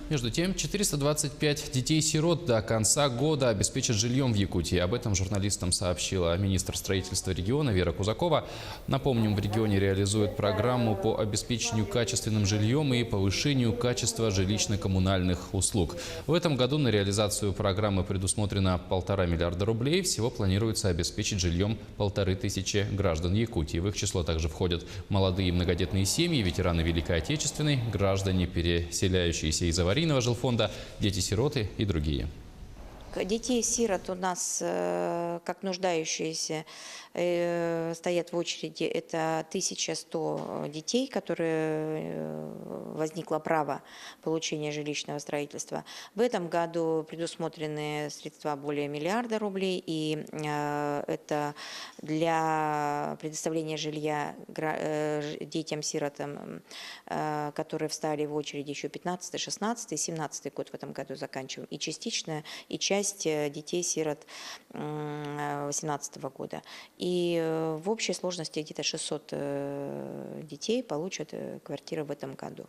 Между тем, 425 детей-сирот до конца года обеспечат жильем в Якутии. Об этом журналистам сообщила министр строительства региона Вера Кузакова. Напомним, в регионе реализуют программу по обеспечению качественным жильем и повышению качества жилищно-коммунальных услуг. В этом году на реализацию программы предусмотрено 1,5 миллиарда рублей. Всего планируется обеспечить жильем 1500 граждан Якутии. В их число также входят молодые многодетные семьи, ветераны Великой Отечественной, граждане, переселяющиеся из аварийного жилфонда, дети-сироты и другие. Детей-сирот у нас, как нуждающиеся, стоят в очереди. Это 1100 детей, которые возникло право получения жилищного строительства. В этом году предусмотрены средства более миллиарда рублей. И это для предоставления жилья детям-сиротам, которые встали в очередь еще 15, 16, 17 год в этом году заканчиваем. И частично, и часть детей-сирот 2018 года. И в общей сложности где-то 600 детей получат квартиры в этом году.